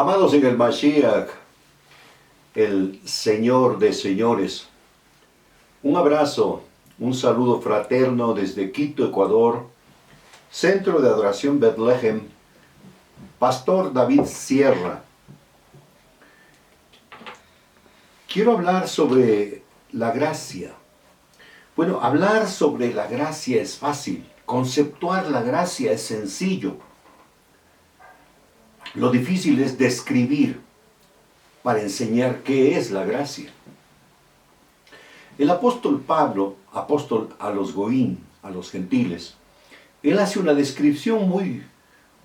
Amados en el Mashiach, el Señor de señores, un abrazo, un saludo fraterno desde Quito, Ecuador, Centro de Adoración Betlehem, Pastor David Sierra. Quiero hablar sobre la gracia. Bueno, hablar sobre la gracia es fácil, conceptuar la gracia es sencillo. Lo difícil es describir para enseñar qué es la gracia. El apóstol Pablo, apóstol a los Goín, a los gentiles, él hace una descripción muy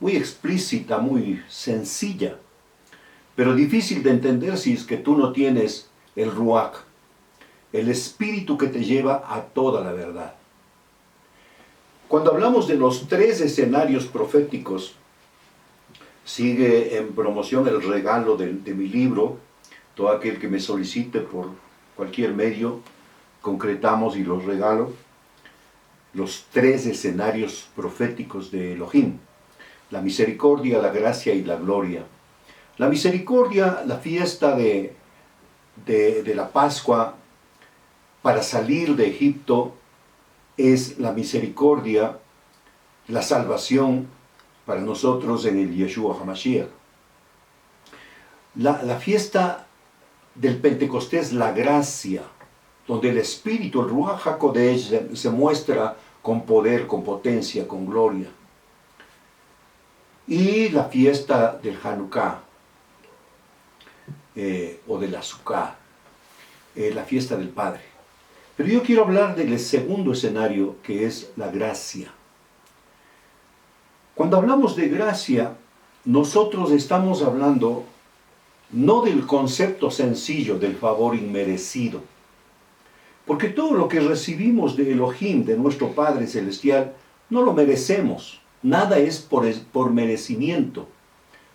explícita, muy sencilla, pero difícil de entender si es que tú no tienes el Ruach, el espíritu que te lleva a toda la verdad. Cuando hablamos de los 3 escenarios proféticos, sigue en promoción el regalo de mi libro. Todo aquel que me solicite por cualquier medio, concretamos y los regalo. Los 3 escenarios proféticos de Elohim: la misericordia, la gracia y la gloria. La misericordia, la fiesta de la Pascua para salir de Egipto, es la misericordia, la salvación para nosotros en el Yeshua HaMashiach. La fiesta del Pentecostés, la gracia, donde el Espíritu, el Ruach HaKodesh, se muestra con poder, con potencia, con gloria. Y la fiesta del Hanukkah, o de la Sukkah, la fiesta del Padre. Pero yo quiero hablar del segundo escenario, que es la gracia. Cuando hablamos de gracia, nosotros estamos hablando no del concepto sencillo del favor inmerecido, porque todo lo que recibimos de Elohim, de nuestro Padre Celestial, no lo merecemos. Nada es por merecimiento,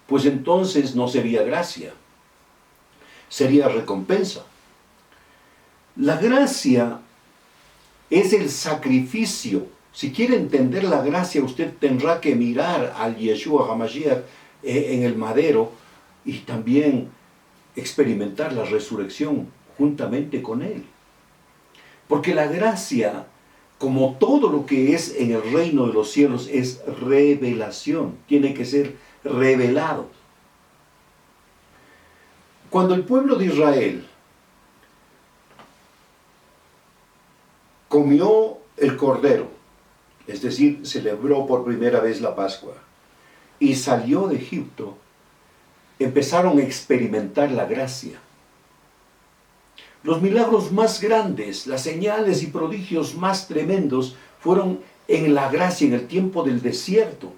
pues entonces no sería gracia, sería recompensa. La gracia es el sacrificio. Si quiere entender la gracia, usted tendrá que mirar al Yeshua HaMashiach en el madero y también experimentar la resurrección juntamente con él. Porque la gracia, como todo lo que es en el reino de los cielos, es revelación. Tiene que ser revelado. Cuando el pueblo de Israel comió el cordero, es decir, celebró por primera vez la Pascua, y salió de Egipto, empezaron a experimentar la gracia. Los milagros más grandes, las señales y prodigios más tremendos fueron en la gracia, en el tiempo del desierto.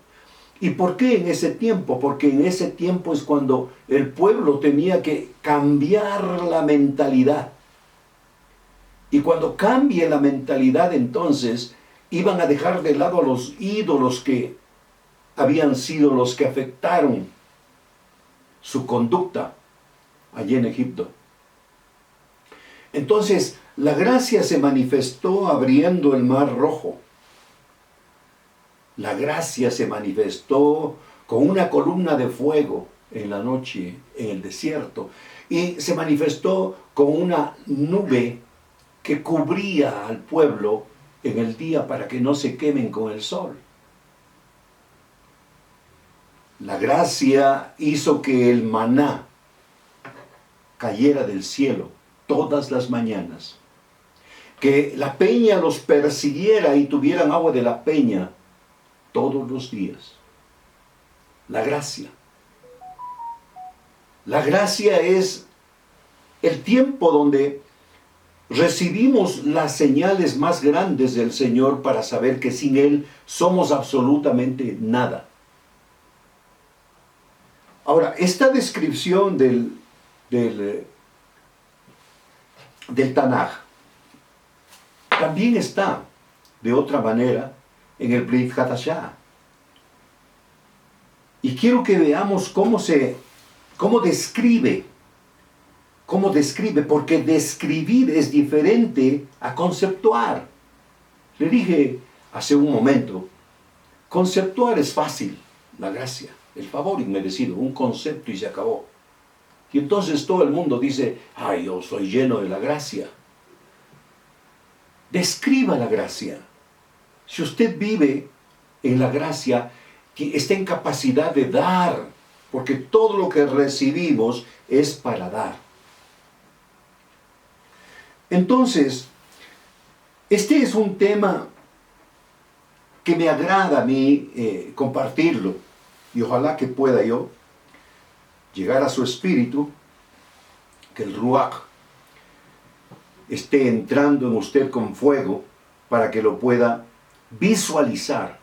¿Y por qué en ese tiempo? Porque en ese tiempo es cuando el pueblo tenía que cambiar la mentalidad. Y cuando cambie la mentalidad, entonces iban a dejar de lado a los ídolos que habían sido los que afectaron su conducta allí en Egipto. Entonces, la gracia se manifestó abriendo el Mar Rojo. La gracia se manifestó con una columna de fuego en la noche, en el desierto. Y se manifestó con una nube que cubría al pueblo en el día para que no se quemen con el sol. La gracia hizo que el maná cayera del cielo todas las mañanas, que la peña los persiguiera y tuvieran agua de la peña todos los días. La gracia. La gracia es el tiempo donde recibimos las señales más grandes del Señor para saber que sin Él somos absolutamente nada. Ahora, esta descripción del Tanaj también está de otra manera en el Brit Hadashah. Y quiero que veamos cómo describe, porque describir es diferente a conceptuar. Le dije hace un momento, conceptuar es fácil, la gracia. el favor inmerecido, un concepto y se acabó. Y entonces todo el mundo dice, ay, yo soy lleno de la gracia. Describa la gracia. Si usted vive en la gracia, está en capacidad de dar, porque todo lo que recibimos es para dar. Entonces, este es un tema que me agrada a mí compartirlo, y ojalá que pueda yo llegar a su espíritu, que el Ruach esté entrando en usted con fuego para que lo pueda visualizar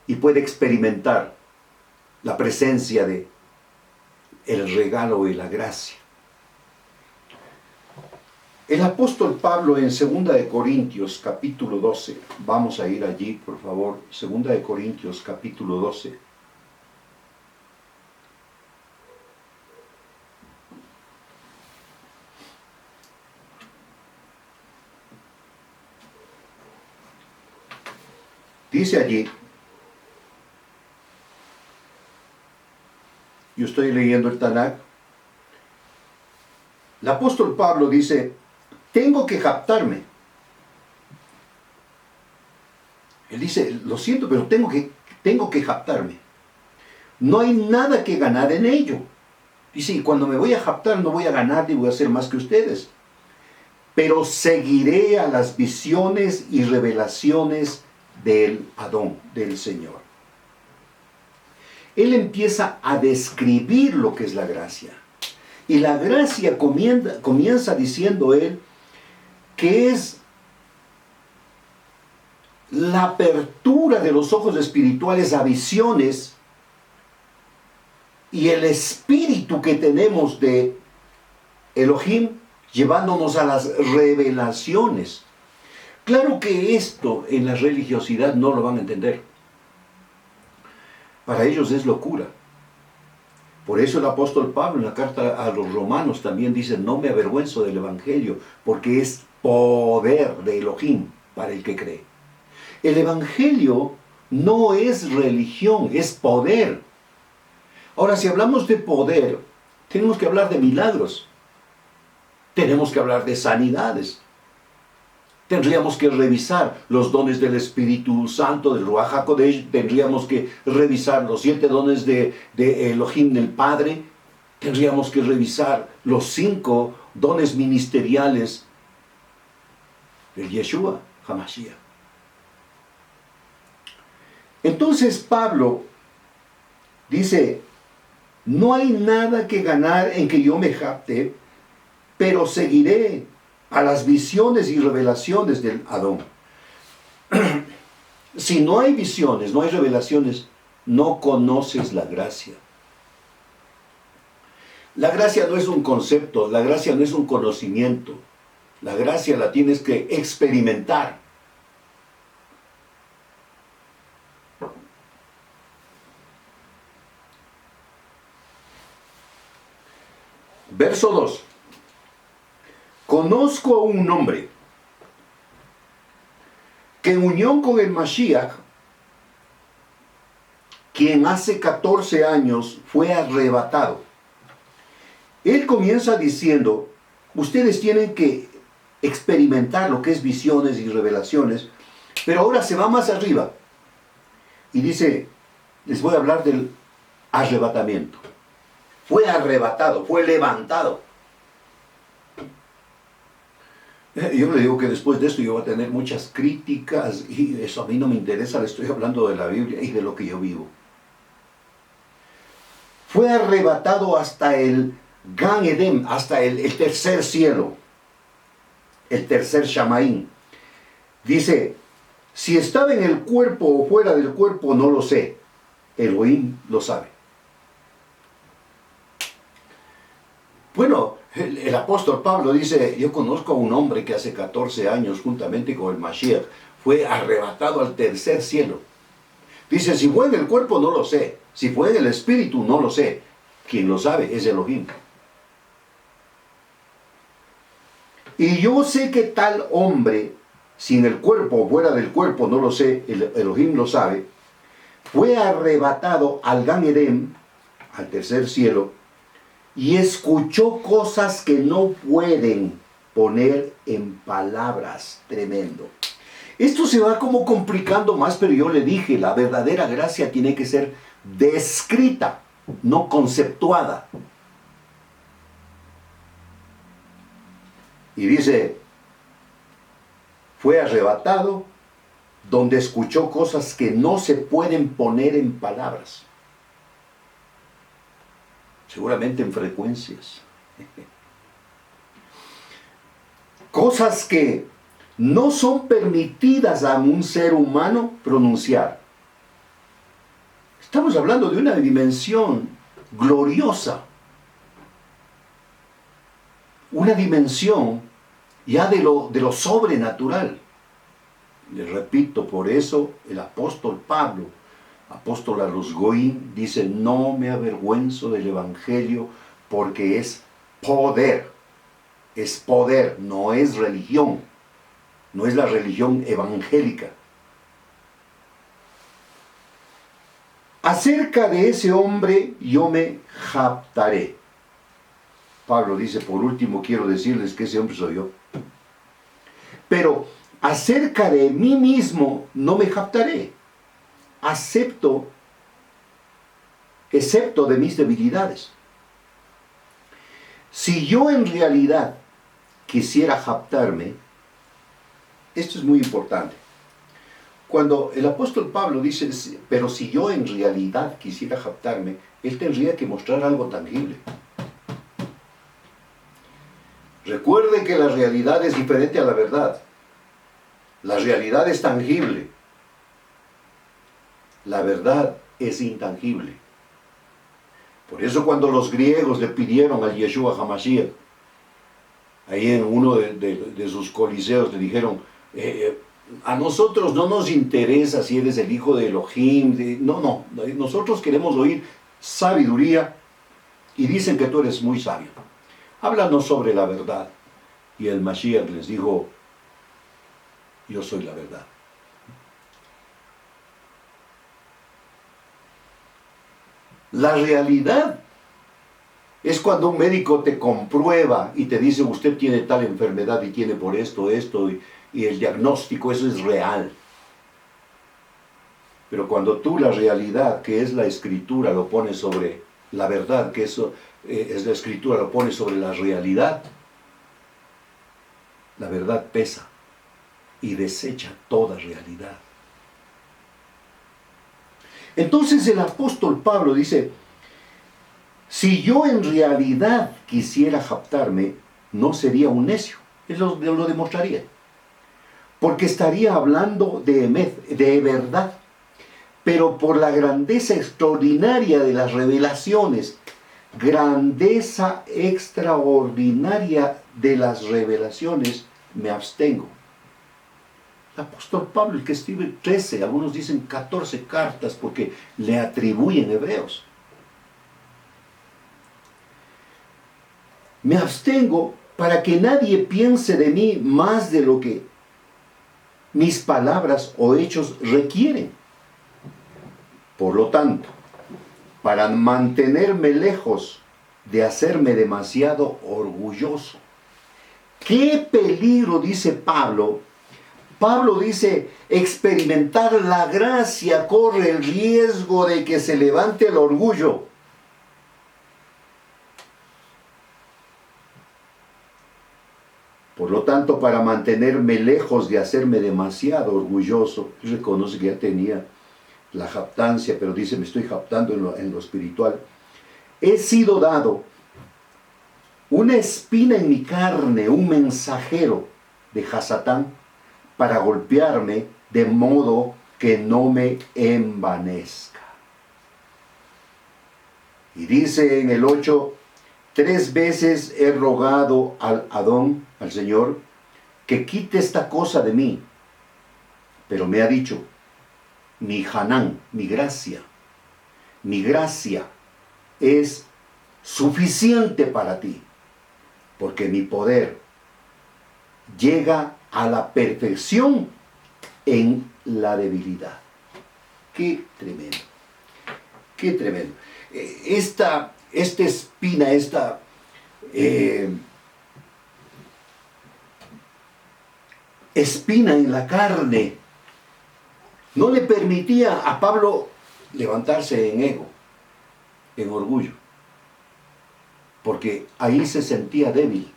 y pueda experimentar la presencia de el regalo y la gracia. El apóstol Pablo en 2 de Corintios capítulo 12, vamos a ir allí por favor, 2 de Corintios capítulo 12. Dice allí, yo estoy leyendo el Tanakh, el apóstol Pablo dice, tengo que jactarme. Él dice, lo siento, pero tengo que jactarme. No hay nada que ganar en ello. Dice, y cuando me voy a jactar no voy a ganar ni voy a ser más que ustedes. Pero seguiré a las visiones y revelaciones del Adón, del Señor. Él empieza a describir lo que es la gracia. Y la gracia comienza diciendo él que es la apertura de los ojos espirituales a visiones y el espíritu que tenemos de Elohim llevándonos a las revelaciones. Claro que esto en la religiosidad no lo van a entender. Para ellos es locura. Por eso el apóstol Pablo en la carta a los romanos también dice, no me avergüenzo del evangelio, porque es poder de Elohim para el que cree. El evangelio no es religión, es poder. Ahora, si hablamos de poder, tenemos que hablar de milagros. Tenemos que hablar de sanidades. Tendríamos que revisar los dones del Espíritu Santo, del Ruach HaKodesh. Tendríamos que revisar los 7 dones de Elohim del Padre. Tendríamos que revisar los 5 dones ministeriales del Yeshua HaMashiach. Entonces Pablo dice, no hay nada que ganar en que yo me jacte, pero seguiré a las visiones y revelaciones del Adón. Si no hay visiones, no hay revelaciones, no conoces la gracia. La gracia no es un concepto, la gracia no es un conocimiento. La gracia la tienes que experimentar. Verso 2. Conozco a un hombre que en unión con el Mashiach, quien hace 14 años fue arrebatado. Él comienza diciendo, ustedes tienen que experimentar lo que es visiones y revelaciones, pero ahora se va más arriba y dice, les voy a hablar del arrebatamiento. Fue arrebatado, fue levantado. Yo le digo que después de esto yo voy a tener muchas críticas y eso a mí no me interesa, le estoy hablando de la Biblia y de lo que yo vivo. Fue arrebatado hasta el Gan Edem, hasta el tercer cielo, el tercer Shamaín. Dice, si estaba en el cuerpo o fuera del cuerpo no lo sé, Elohim lo sabe. Bueno, el apóstol Pablo dice, yo conozco a un hombre que hace 14 años, juntamente con el Mashiach, fue arrebatado al tercer cielo. Dice, si fue en el cuerpo no lo sé, si fue en el espíritu no lo sé. Quien lo sabe es Elohim. Y yo sé que tal hombre, si en el cuerpo o fuera del cuerpo no lo sé, el Elohim lo sabe, fue arrebatado al Gan Edén, al tercer cielo, y escuchó cosas que no pueden poner en palabras. Tremendo. Esto se va como complicando más, pero yo le dije, la verdadera gracia tiene que ser descrita, no conceptuada. Y dice, fue arrebatado donde escuchó cosas que no se pueden poner en palabras. Seguramente en frecuencias. Cosas que no son permitidas a un ser humano pronunciar. Estamos hablando de una dimensión gloriosa. Una dimensión ya de lo sobrenatural. Les repito, por eso el apóstol Pablo, apóstol a los Goín, dice, no me avergüenzo del Evangelio porque es poder. Es poder, no es religión. No es la religión evangélica. Acerca de ese hombre yo me jactaré. Pablo dice, por último quiero decirles que ese hombre soy yo. Pero acerca de mí mismo no me jactaré. Excepto de mis debilidades. Si yo en realidad quisiera jactarme, esto es muy importante. Cuando el apóstol Pablo dice, pero si yo en realidad quisiera jactarme, él tendría que mostrar algo tangible. Recuerden que la realidad es diferente a la verdad. La realidad es tangible. La verdad es intangible. Por eso cuando los griegos le pidieron al Yeshua HaMashiach, ahí en uno de sus coliseos le dijeron, a nosotros no nos interesa si eres el hijo de Elohim, no, nosotros queremos oír sabiduría y dicen que tú eres muy sabio. Háblanos sobre la verdad. Y el Mashiach les dijo, yo soy la verdad. La realidad es cuando un médico te comprueba y te dice, usted tiene tal enfermedad y tiene por esto, y el diagnóstico, eso es real. Pero cuando tú la realidad, que es la escritura, lo pones sobre la verdad, que eso es la escritura, lo pones sobre la realidad, la verdad pesa y desecha toda realidad. Entonces el apóstol Pablo dice, si yo en realidad quisiera jactarme, no sería un necio. Él lo demostraría. Porque estaría hablando de verdad. Pero por la grandeza extraordinaria de las revelaciones, grandeza extraordinaria de las revelaciones, me abstengo. El apóstol Pablo, el que escribe 13, algunos dicen 14 cartas porque le atribuyen hebreos. Me abstengo para que nadie piense de mí más de lo que mis palabras o hechos requieren. Por lo tanto, para mantenerme lejos de hacerme demasiado orgulloso. ¿Qué peligro, dice Pablo? Pablo dice, experimentar la gracia corre el riesgo de que se levante el orgullo. Por lo tanto, para mantenerme lejos de hacerme demasiado orgulloso, reconoce que ya tenía la jactancia, pero dice, me estoy jactando en lo espiritual. He sido dado una espina en mi carne, un mensajero de Hasatán, para golpearme de modo que no me envanezca. Y dice en el 8, 3 veces he rogado al Adón, al Señor, que quite esta cosa de mí. Pero me ha dicho, mi Hanán, mi gracia es suficiente para ti, porque mi poder llega a la perfección en la debilidad. Qué tremendo. Qué tremendo. Esta espina, espina en la carne, no le permitía a Pablo levantarse en ego, en orgullo, porque ahí se sentía débil.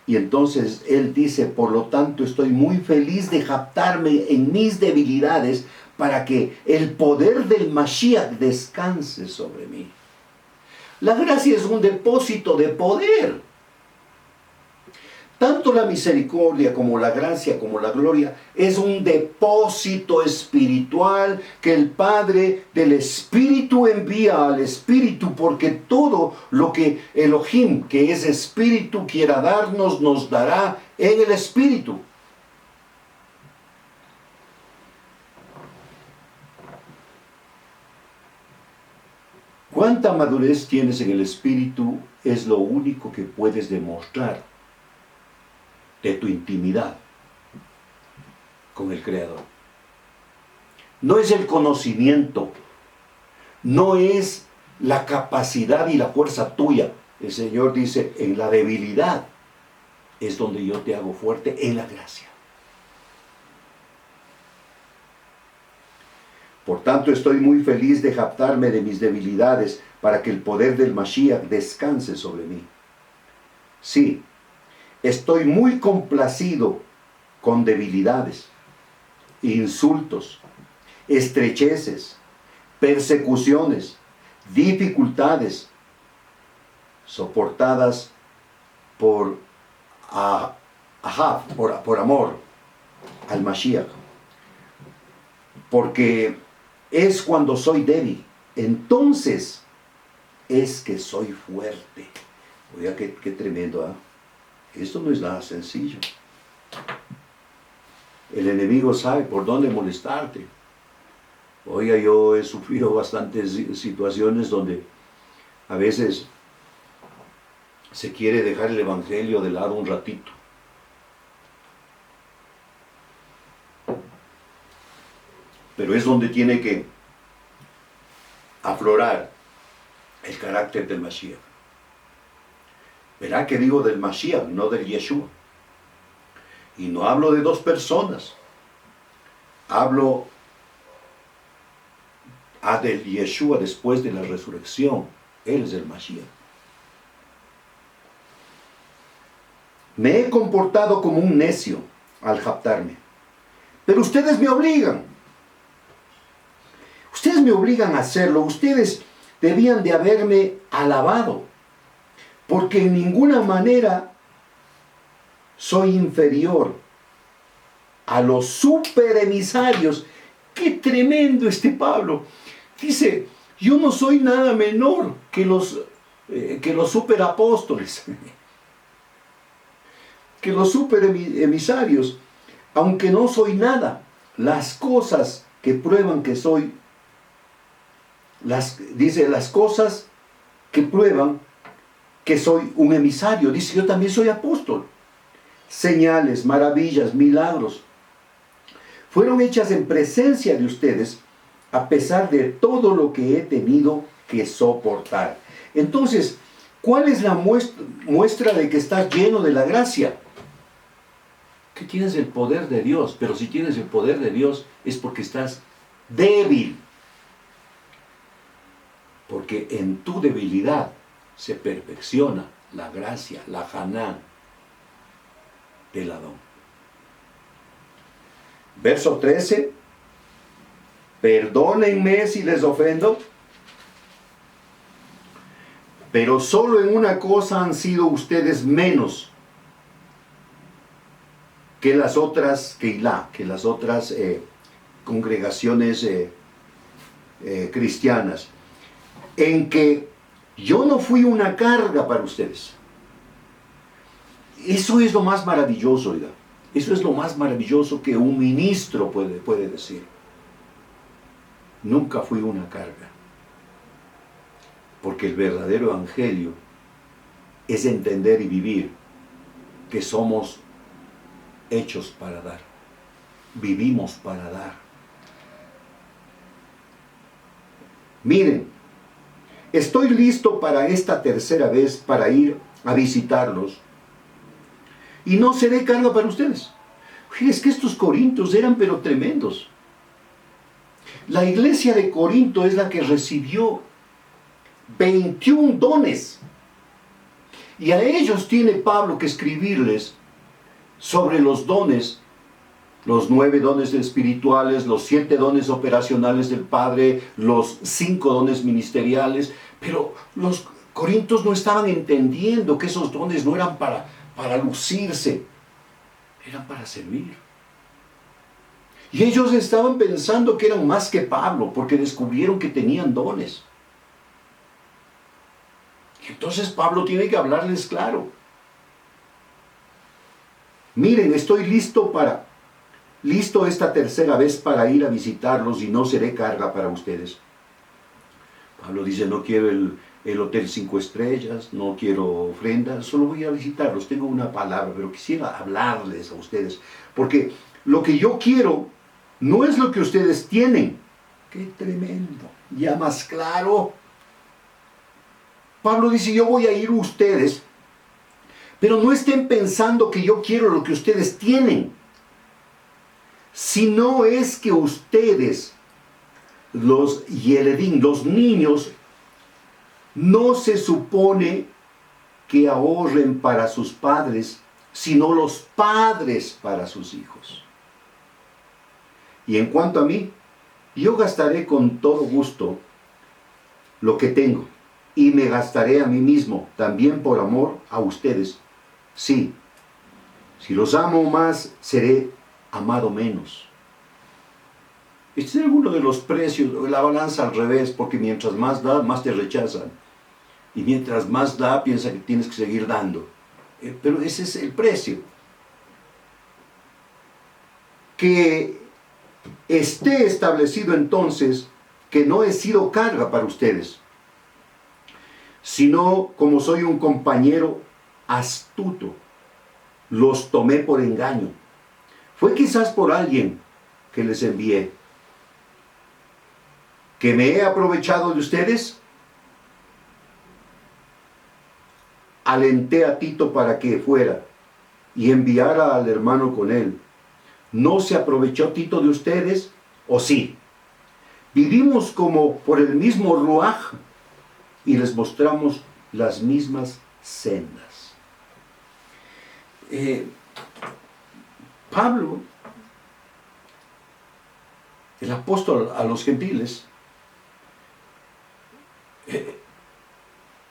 Y entonces él dice, por lo tanto estoy muy feliz de jactarme en mis debilidades para que el poder del Mashiach descanse sobre mí. La gracia es un depósito de poder. Tanto la misericordia como la gracia como la gloria es un depósito espiritual que el Padre del Espíritu envía al Espíritu, porque todo lo que Elohim, que es Espíritu, quiera darnos, nos dará en el Espíritu. ¿Cuánta madurez tienes en el Espíritu? Es lo único que puedes demostrar de tu intimidad con el Creador. No es el conocimiento, no es la capacidad y la fuerza tuya. El Señor dice, en la debilidad es donde yo te hago fuerte, en la gracia. Por tanto, estoy muy feliz de jactarme de mis debilidades para que el poder del Mashiach descanse sobre mí. Sí, estoy muy complacido con debilidades, insultos, estrecheces, persecuciones, dificultades soportadas por por amor al Mashiach. Porque es cuando soy débil, entonces es que soy fuerte. Oiga, qué tremendo, ¿eh? Esto no es nada sencillo. El enemigo sabe por dónde molestarte. Oiga, yo he sufrido bastantes situaciones donde a veces se quiere dejar el evangelio de lado un ratito. Pero es donde tiene que aflorar el carácter del Mashiach. Verá que digo del Mashiach, no del Yeshua. Y no hablo de dos personas. Hablo del Yeshua después de la resurrección. Él es el Mashiach. Me he comportado como un necio al jactarme. Pero ustedes me obligan. Ustedes me obligan a hacerlo. Ustedes debían de haberme alabado. Porque en ninguna manera soy inferior a los superemisarios. ¡Qué tremendo este Pablo! Dice, yo no soy nada menor que los superapóstoles, que los superemisarios, aunque no soy nada. Las cosas que prueban que soy, dice, las cosas que prueban que soy un emisario. Dice, yo también soy apóstol. Señales, maravillas, milagros fueron hechas en presencia de ustedes, a pesar de todo lo que he tenido que soportar. Entonces, ¿cuál es la muestra de que estás lleno de la gracia? Que tienes el poder de Dios. Pero si tienes el poder de Dios es porque estás débil. Porque en tu debilidad se perfecciona la gracia, la Haná del Adón. Verso 13. Perdónenme si les ofendo, pero solo en una cosa han sido ustedes menos que las otras Keilah, que las otras congregaciones cristianas, en que yo no fui una carga para ustedes. Eso es lo más maravilloso, oiga. Eso es lo más maravilloso que un ministro puede decir. Nunca fui una carga. Porque el verdadero evangelio es entender y vivir que somos hechos para dar. Vivimos para dar. Miren, estoy listo para esta tercera vez para ir a visitarlos y no seré carga para ustedes. Es que estos corintios eran pero tremendos. La iglesia de Corinto es la que recibió 21 dones. Y a ellos tiene Pablo que escribirles sobre los dones, los 9 dones espirituales, los 7 dones operacionales del Padre, los 5 dones ministeriales. Pero los corintios no estaban entendiendo que esos dones no eran para lucirse, eran para servir. Y ellos estaban pensando que eran más que Pablo, porque descubrieron que tenían dones. Y entonces Pablo tiene que hablarles claro. Miren, estoy listo esta tercera vez para ir a visitarlos y no seré carga para ustedes. Pablo dice, no quiero el hotel 5 estrellas, no quiero ofrendas, solo voy a visitarlos, tengo una palabra, pero quisiera hablarles a ustedes, porque lo que yo quiero no es lo que ustedes tienen. ¡Qué tremendo! Ya más claro. Pablo dice, yo voy a ir a ustedes, pero no estén pensando que yo quiero lo que ustedes tienen. Si no es que ustedes, los Yeledín, los niños, no se supone que ahorren para sus padres, sino los padres para sus hijos. Y en cuanto a mí, yo gastaré con todo gusto lo que tengo, y me gastaré a mí mismo, también por amor a ustedes. Sí, si los amo más, seré amado menos. Este es uno de los precios, la balanza al revés, porque mientras más da, más te rechazan. Y mientras más da, piensa que tienes que seguir dando. Pero ese es el precio. Que esté establecido entonces que no he sido carga para ustedes, sino como soy un compañero astuto, los tomé por engaño. Fue quizás por alguien que les envié. ¿Que me he aprovechado de ustedes? Alenté a Tito para que fuera y enviara al hermano con él. ¿No se aprovechó Tito de ustedes? ¿O sí? Vivimos como por el mismo ruaj y les mostramos las mismas sendas. Pablo, el apóstol a los gentiles,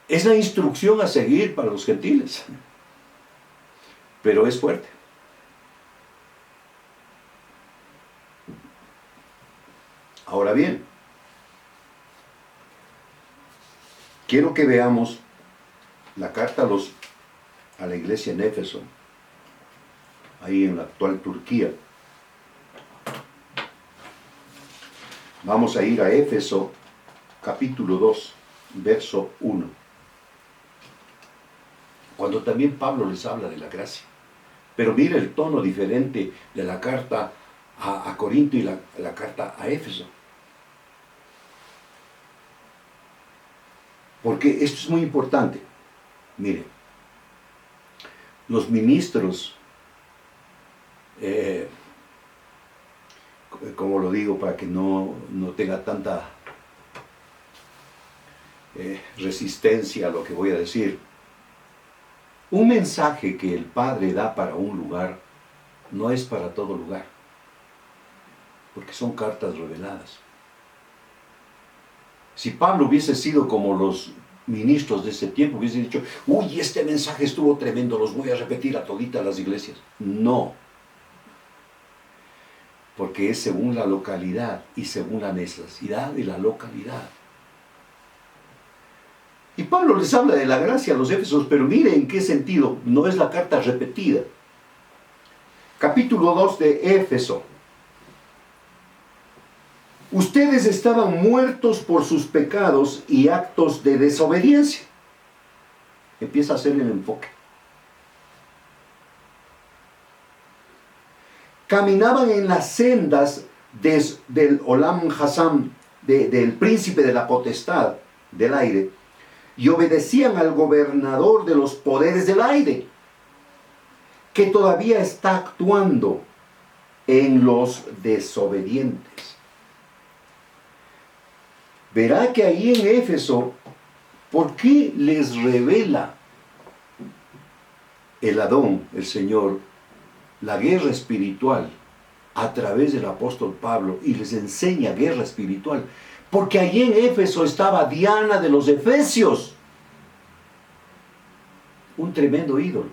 es la instrucción a seguir para los gentiles, pero es fuerte. Ahora bien, quiero que veamos la carta a la iglesia en Éfeso, ahí en la actual Turquía. Vamos a ir a Éfeso, capítulo 2, verso 1. Cuando también Pablo les habla de la gracia. Pero mire el tono diferente de la carta a Corinto y la carta a Éfeso. Porque esto es muy importante. Mire, los ministros, como lo digo para que no tenga tanta resistencia a lo que voy a decir, un mensaje que el Padre da para un lugar no es para todo lugar, porque son cartas reveladas. Si Pablo hubiese sido como los ministros de ese tiempo, hubiese dicho, uy, este mensaje estuvo tremendo, los voy a repetir a toditas las iglesias. No, porque es según la localidad y según la necesidad de la localidad. Y Pablo les habla de la gracia a los Éfesos, pero mire en qué sentido, no es la carta repetida. Capítulo 2 de Éfeso. Ustedes estaban muertos por sus pecados y actos de desobediencia. Empieza a hacer el enfoque. Caminaban en las sendas del Olam Hassam, del príncipe de la potestad del aire y obedecían al gobernador de los poderes del aire, que todavía está actuando en los desobedientes. Verá que ahí en Éfeso, ¿por qué les revela el Adón, el Señor, la guerra espiritual a través del apóstol Pablo y les enseña guerra espiritual? Porque allí en Éfeso estaba Diana de los Efesios, un tremendo ídolo.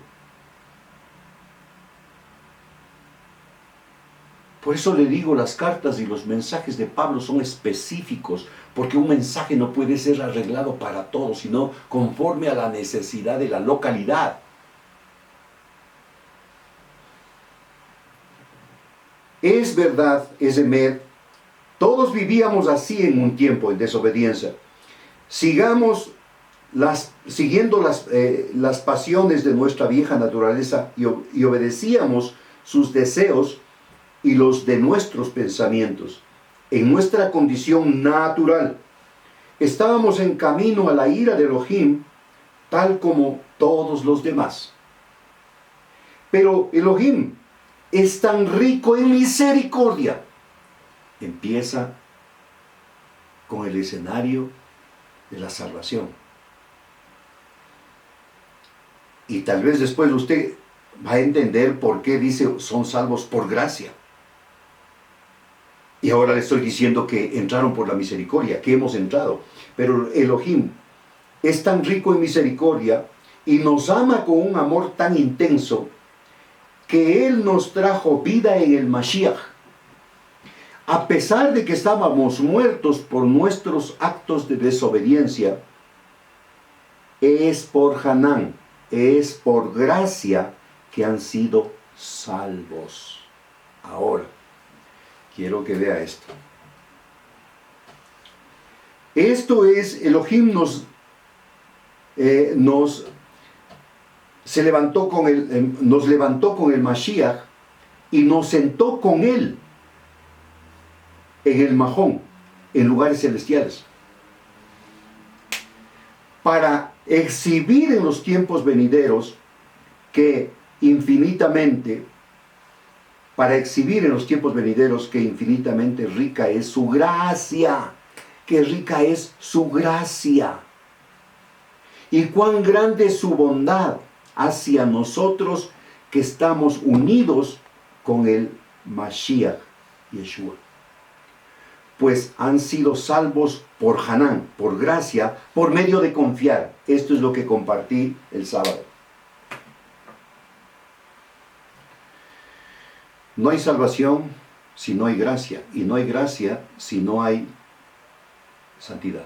Por eso le digo, las cartas y los mensajes de Pablo son específicos, porque un mensaje no puede ser arreglado para todos, sino conforme a la necesidad de la localidad. Es verdad, es emer, todos vivíamos así en un tiempo en desobediencia. Siguiendo las pasiones de nuestra vieja naturaleza y obedecíamos sus deseos y los de nuestros pensamientos. En nuestra condición natural, estábamos en camino a la ira de Elohim, tal como todos los demás. Pero Elohim es tan rico en misericordia. Empieza con el escenario de la salvación. Y tal vez después usted va a entender por qué dice son salvos por gracia. Y ahora le estoy diciendo que entraron por la misericordia, que hemos entrado. Pero Elohim es tan rico en misericordia y nos ama con un amor tan intenso que Él nos trajo vida en el Mashiach. A pesar de que estábamos muertos por nuestros actos de desobediencia, es por Hanán, es por gracia que han sido salvos. Ahora, quiero que vea esto. Esto es, Elohim nos levantó con el Mashiach y nos sentó con Él en el Mahón, en lugares celestiales, para exhibir en los tiempos venideros que infinitamente rica es su gracia, que rica es su gracia, y cuán grande es su bondad hacia nosotros que estamos unidos con el Mashiach Yeshua. Pues han sido salvos por Hanán, por gracia, por medio de confiar. Esto es lo que compartí el sábado. No hay salvación si no hay gracia, y no hay gracia si no hay santidad.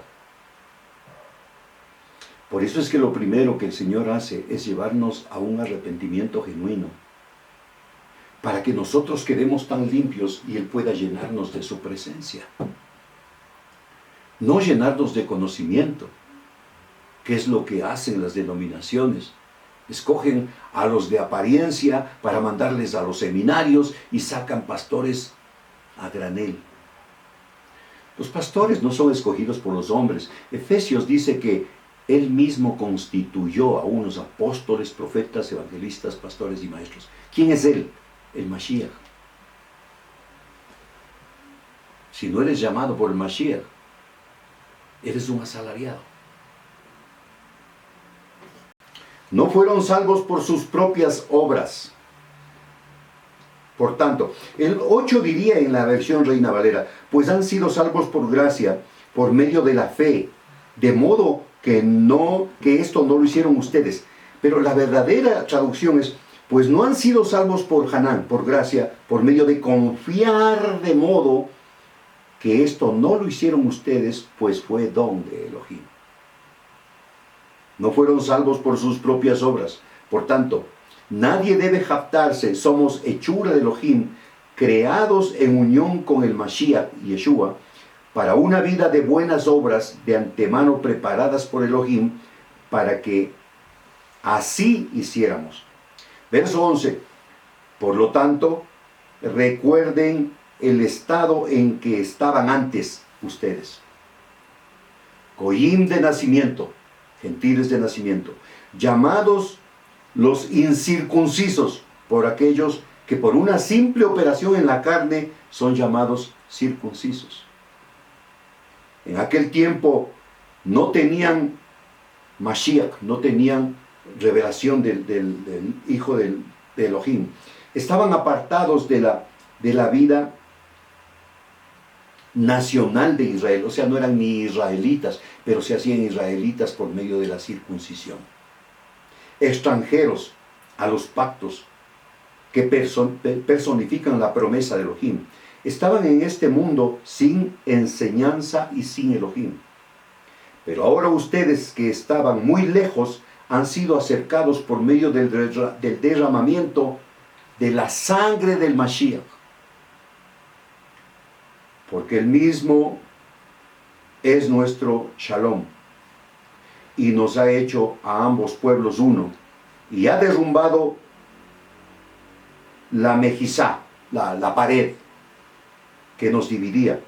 Por eso es que lo primero que el Señor hace es llevarnos a un arrepentimiento genuino, para que nosotros quedemos tan limpios y Él pueda llenarnos de su presencia. No llenarnos de conocimiento, que es lo que hacen las denominaciones. Escogen a los de apariencia para mandarles a los seminarios y sacan pastores a granel. Los pastores no son escogidos por los hombres. Efesios dice que Él mismo constituyó a unos apóstoles, profetas, evangelistas, pastores y maestros. ¿Quién es Él? El Mashiach. Si no eres llamado por el Mashiach, eres un asalariado. No fueron salvos por sus propias obras. Por tanto, el 8 diría en la versión Reina Valera, pues han sido salvos por gracia, por medio de la fe, de modo que esto no lo hicieron ustedes. Pero la verdadera traducción es, pues no han sido salvos por Hanán, por gracia, por medio de confiar, de modo que esto no lo hicieron ustedes, pues fue don de Elohim. No fueron salvos por sus propias obras. Por tanto, nadie debe jactarse, somos hechura de Elohim, creados en unión con el Mashiach, Yeshua, para una vida de buenas obras de antemano preparadas por Elohim, para que así hiciéramos. Verso 11. Por lo tanto, recuerden el estado en que estaban antes. ustedes. Goyim de nacimiento, gentiles de nacimiento, llamados los incircuncisos por aquellos que por una simple operación en la carne son llamados circuncisos. En aquel tiempo no tenían Mashiach, no tenían revelación del Hijo de Elohim. Estaban apartados de la vida nacional de Israel, o sea, no eran ni israelitas, pero se hacían israelitas por medio de la circuncisión. Extranjeros a los pactos que personifican la promesa de Elohim. Estaban en este mundo sin enseñanza y sin Elohim. Pero ahora ustedes que estaban muy lejos han sido acercados por medio del derramamiento de la sangre del Mashiach. Porque Él mismo es nuestro Shalom y nos ha hecho a ambos pueblos uno y ha derrumbado la mejizá, la pared que nos dividía,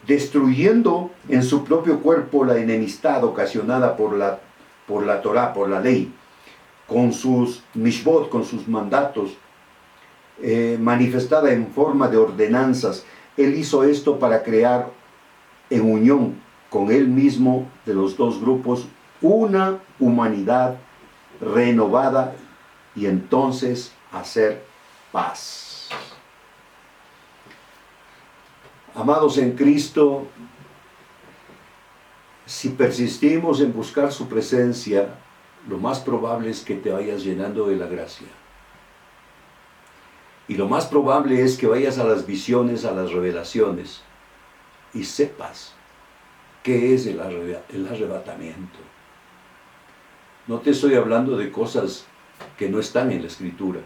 destruyendo en su propio cuerpo la enemistad ocasionada por la Torá, por la ley, con sus mishvot, con sus mandatos, manifestada en forma de ordenanzas. Él hizo esto para crear en unión con Él mismo de los dos grupos una humanidad renovada y entonces hacer paz. Amados en Cristo, si persistimos en buscar su presencia, lo más probable es que te vayas llenando de la gracia. Y lo más probable es que vayas a las visiones, a las revelaciones, y sepas qué es el arrebatamiento. No te estoy hablando de cosas que no están en la Escritura.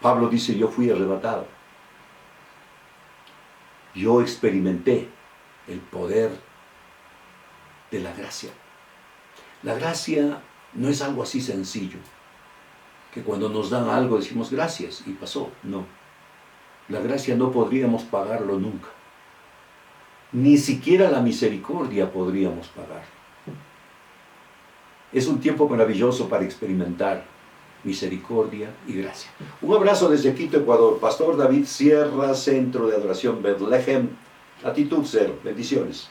Pablo dice, yo fui arrebatado. Yo experimenté el poder de la gracia. La gracia no es algo así sencillo, que cuando nos dan algo decimos gracias y pasó. No. La gracia no podríamos pagarlo nunca. Ni siquiera la misericordia podríamos pagar. Es un tiempo maravilloso para experimentar misericordia y gracia. Un abrazo desde Quito, Ecuador. Pastor David Sierra, Centro de Adoración Bethlehem, latitud 0. Bendiciones.